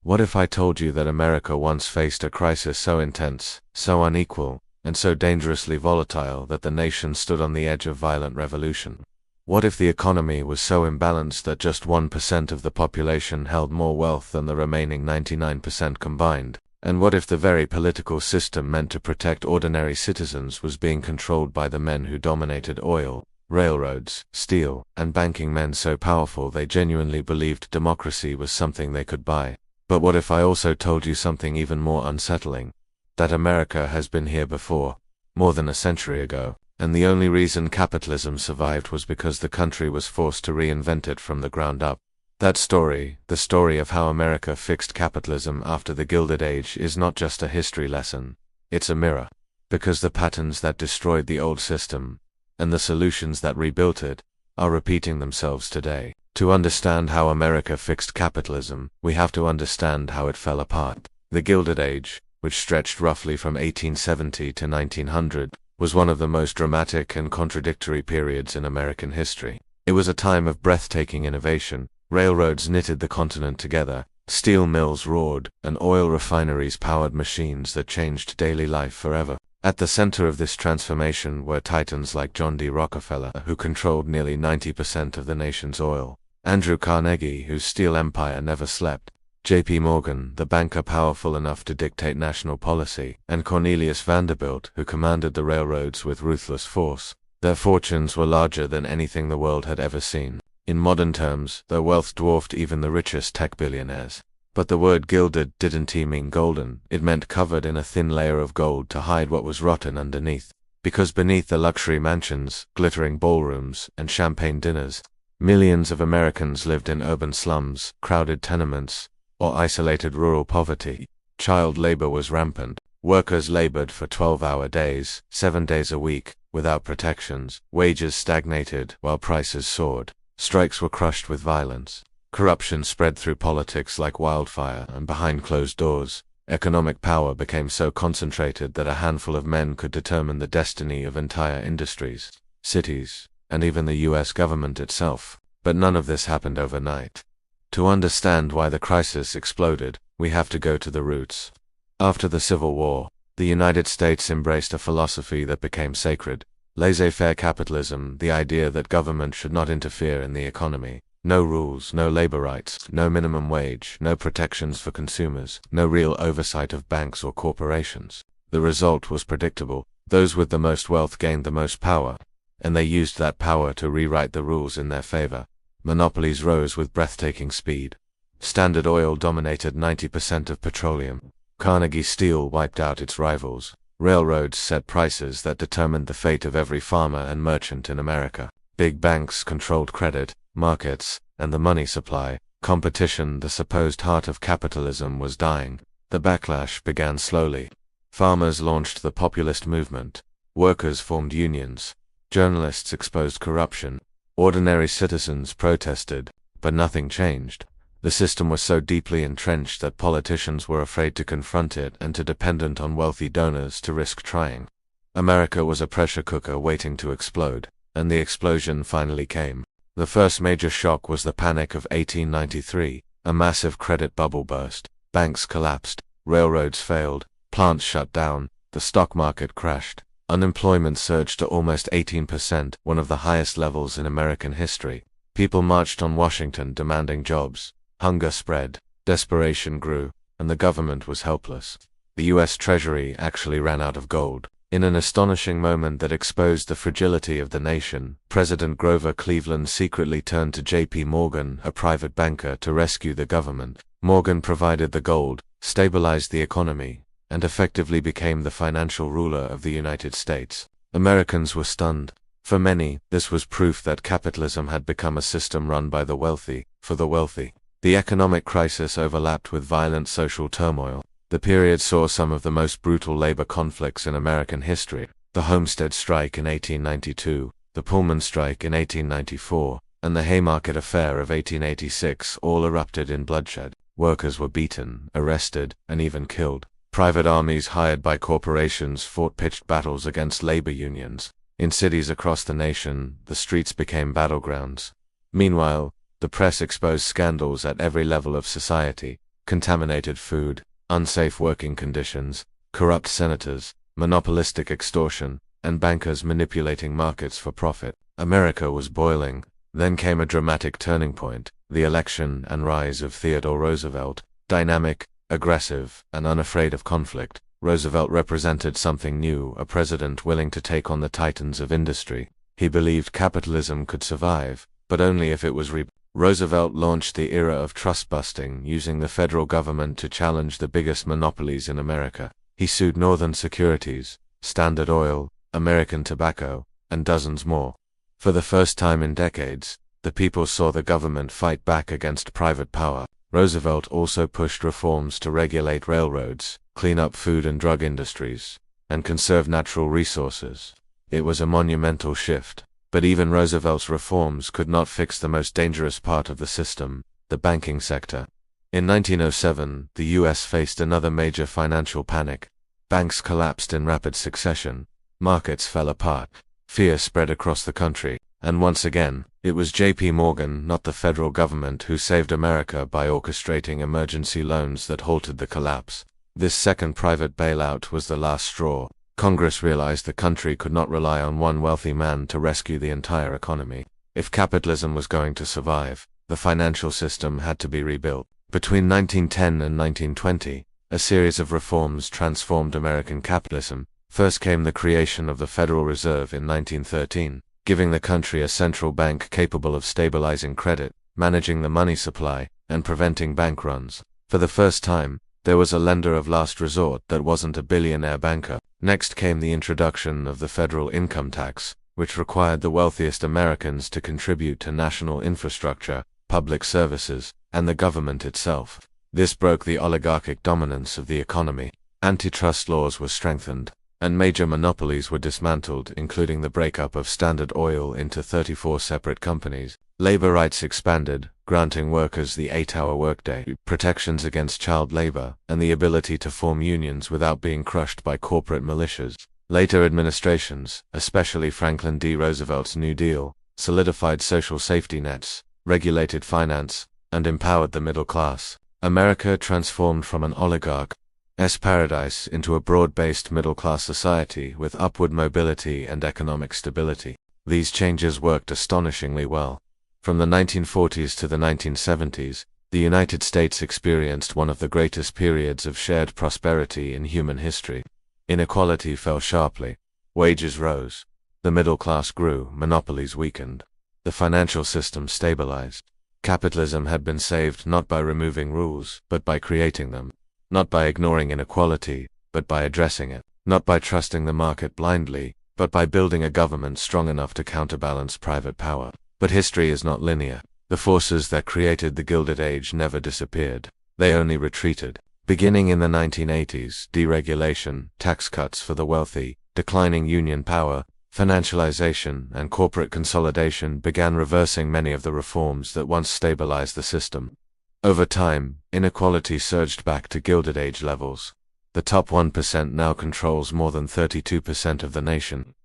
What if I told you that America once faced a crisis so intense, so unequal, and so dangerously volatile that the nation stood on the edge of violent revolution? What if the economy was so imbalanced that just 1% of the population held more wealth than the remaining 99% combined? And what if the very political system meant to protect ordinary citizens was being controlled by the men who dominated oil, railroads, steel, and banking, men so powerful they genuinely believed democracy was something they could buy? But what if I also told you something even more unsettling? That America has been here before, more than a century ago, and the only reason capitalism survived was because the country was forced to reinvent it from the ground up. That story, the story of how America fixed capitalism after the Gilded Age, is not just a history lesson, it's a mirror. Because the patterns that destroyed the old system, and the solutions that rebuilt it, are repeating themselves today. To understand how America fixed capitalism, we have to understand how it fell apart. The Gilded Age, which stretched roughly from 1870 to 1900, was one of the most dramatic and contradictory periods in American history. It was a time of breathtaking innovation. Railroads knitted the continent together, steel mills roared, and oil refineries powered machines that changed daily life forever. At the center of this transformation were titans like John D. Rockefeller, who controlled nearly 90% of the nation's oil; Andrew Carnegie, whose steel empire never slept; J.P. Morgan, the banker powerful enough to dictate national policy; and Cornelius Vanderbilt, who commanded the railroads with ruthless force. Their fortunes were larger than anything the world had ever seen. In modern terms, their wealth dwarfed even the richest tech billionaires. But the word gilded didn't mean golden, it meant covered in a thin layer of gold to hide what was rotten underneath. Because beneath the luxury mansions, glittering ballrooms, and champagne dinners, millions of Americans lived in urban slums, crowded tenements, or isolated rural poverty. Child labor was rampant. Workers labored for 12-hour days, 7 days a week, without protections. Wages stagnated while prices soared. Strikes were crushed with violence. Corruption spread through politics like wildfire, and behind closed doors, economic power became so concentrated that a handful of men could determine the destiny of entire industries, cities, and even the US government itself. But none of this happened overnight. To understand why the crisis exploded, we have to go to the roots. After the Civil War, the United States embraced a philosophy that became sacred: laissez-faire capitalism, the idea that government should not interfere in the economy. No rules, no labor rights, no minimum wage, no protections for consumers, no real oversight of banks or corporations. The result was predictable. Those with the most wealth gained the most power, and they used that power to rewrite the rules in their favor. Monopolies rose with breathtaking speed. Standard Oil dominated 90% of petroleum. Carnegie Steel wiped out its rivals. Railroads set prices that determined the fate of every farmer and merchant in America. Big banks controlled credit, markets, and the money supply. Competition, the supposed heart of capitalism, was dying. The backlash began slowly. Farmers launched the populist movement. Workers formed unions. Journalists exposed corruption. Ordinary citizens protested, but nothing changed. The system was so deeply entrenched that politicians were afraid to confront it and too dependent on wealthy donors to risk trying. America was a pressure cooker waiting to explode, and the explosion finally came. The first major shock was the Panic of 1893. A massive credit bubble burst. Banks collapsed. Railroads failed. Plants shut down. The stock market crashed. Unemployment surged to almost 18%, one of the highest levels in American history. People marched on Washington demanding jobs. Hunger spread. Desperation grew, and the government was helpless. The US Treasury actually ran out of gold. In an astonishing moment that exposed the fragility of the nation, President Grover Cleveland secretly turned to J.P. Morgan, a private banker, to rescue the government. Morgan provided the gold, stabilized the economy, and effectively became the financial ruler of the United States. Americans were stunned. For many, this was proof that capitalism had become a system run by the wealthy, for the wealthy. The economic crisis overlapped with violent social turmoil. The period saw some of the most brutal labor conflicts in American history: the Homestead Strike in 1892, the Pullman Strike in 1894, and the Haymarket Affair of 1886 all erupted in bloodshed. Workers were beaten, arrested, and even killed. Private armies hired by corporations fought pitched battles against labor unions. In cities across the nation, the streets became battlegrounds. Meanwhile, the press exposed scandals at every level of society: contaminated food, unsafe working conditions, corrupt senators, monopolistic extortion, and bankers manipulating markets for profit. America was boiling. Then came a dramatic turning point, the election and rise of Theodore Roosevelt. Dynamic, aggressive, and unafraid of conflict, Roosevelt represented something new, a president willing to take on the titans of industry. He believed capitalism could survive, but only if it was Roosevelt launched the era of trust-busting, using the federal government to challenge the biggest monopolies in America. He sued Northern Securities, Standard Oil, American Tobacco, and dozens more. For the first time in decades, the people saw the government fight back against private power. Roosevelt also pushed reforms to regulate railroads, clean up food and drug industries, and conserve natural resources. It was a monumental shift. But even Roosevelt's reforms could not fix the most dangerous part of the system, the banking sector. In 1907, the US faced another major financial panic. Banks collapsed in rapid succession. Markets fell apart. Fear spread across the country. And once again, it was J.P. Morgan, not the federal government, who saved America by orchestrating emergency loans that halted the collapse. This second private bailout was the last straw. Congress realized the country could not rely on one wealthy man to rescue the entire economy. If capitalism was going to survive, the financial system had to be rebuilt. Between 1910 and 1920, a series of reforms transformed American capitalism. First came the creation of the Federal Reserve in 1913, giving the country a central bank capable of stabilizing credit, managing the money supply, and preventing bank runs. For the first time, there was a lender of last resort that wasn't a billionaire banker. Next came the introduction of the federal income tax, which required the wealthiest Americans to contribute to national infrastructure, public services, and the government itself. This broke the oligarchic dominance of the economy. Antitrust laws were strengthened, and major monopolies were dismantled, including the breakup of Standard Oil into 34 separate companies. Labor rights expanded, granting workers the 8-hour workday, protections against child labor, and the ability to form unions without being crushed by corporate militias. Later administrations, especially Franklin D. Roosevelt's New Deal, solidified social safety nets, regulated finance, and empowered the middle class. America transformed from an oligarch's paradise into a broad-based middle-class society with upward mobility and economic stability. These changes worked astonishingly well. From the 1940s to the 1970s, the United States experienced one of the greatest periods of shared prosperity in human history. Inequality fell sharply. Wages rose. The middle class grew. Monopolies weakened. The financial system stabilized. Capitalism had been saved not by removing rules, but by creating them. Not by ignoring inequality, but by addressing it. Not by trusting the market blindly, but by building a government strong enough to counterbalance private power. But history is not linear. The forces that created the Gilded Age never disappeared. They only retreated. Beginning in the 1980s, deregulation, tax cuts for the wealthy, declining union power, financialization, and corporate consolidation began reversing many of the reforms that once stabilized the system. Over time, inequality surged back to Gilded Age levels. The top 1% now controls more than 32% of the nation's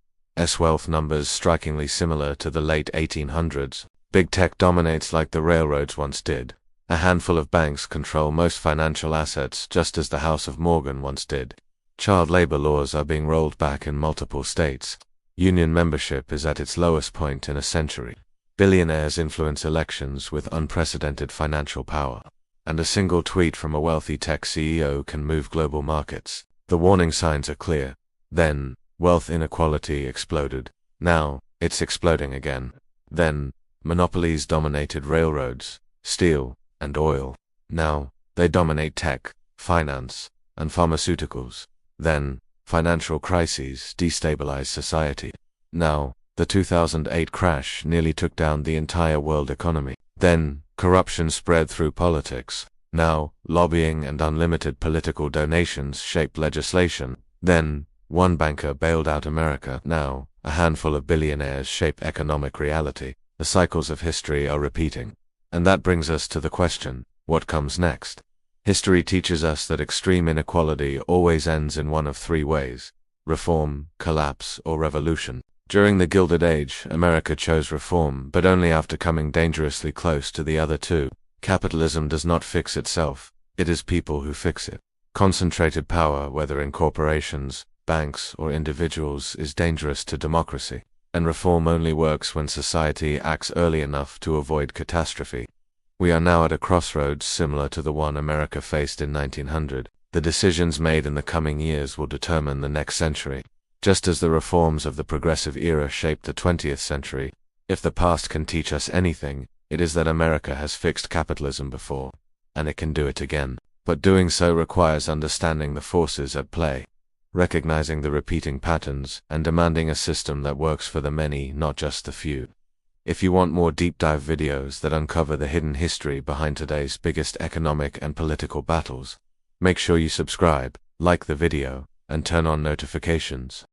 wealth, numbers strikingly similar to the late 1800s. Big tech dominates like the railroads once did. A handful of banks control most financial assets, just as the House of Morgan once did. Child labor laws are being rolled back in multiple states. Union membership is at its lowest point in a century. Billionaires influence elections with unprecedented financial power. And a single tweet from a wealthy tech CEO can move global markets. The warning signs are clear. Then, wealth inequality exploded. Now, it's exploding again. Then, monopolies dominated railroads, steel, and oil. Now, they dominate tech, finance, and pharmaceuticals. Then, financial crises destabilize society. Now, the 2008 crash nearly took down the entire world economy. Then, corruption spread through politics. Now, lobbying and unlimited political donations shaped legislation. Then, one banker bailed out America. Now, a handful of billionaires shape economic reality. The cycles of history are repeating. And that brings us to the question, what comes next? History teaches us that extreme inequality always ends in one of three ways: reform, collapse, or revolution. During the Gilded Age, America chose reform, but only after coming dangerously close to the other two. Capitalism does not fix itself. It is people who fix it. Concentrated power, whether in corporations, banks, or individuals, is dangerous to democracy, and reform only works when society acts early enough to avoid catastrophe. We are now at a crossroads similar to the one America faced in 1900. The decisions made in the coming years will determine the next century. Just as the reforms of the progressive era shaped the 20th century, if the past can teach us anything, it is that America has fixed capitalism before, and it can do it again. But doing so requires understanding the forces at play, recognizing the repeating patterns, and demanding a system that works for the many, not just the few. If you want more deep dive videos that uncover the hidden history behind today's biggest economic and political battles, make sure you subscribe, like the video, and turn on notifications.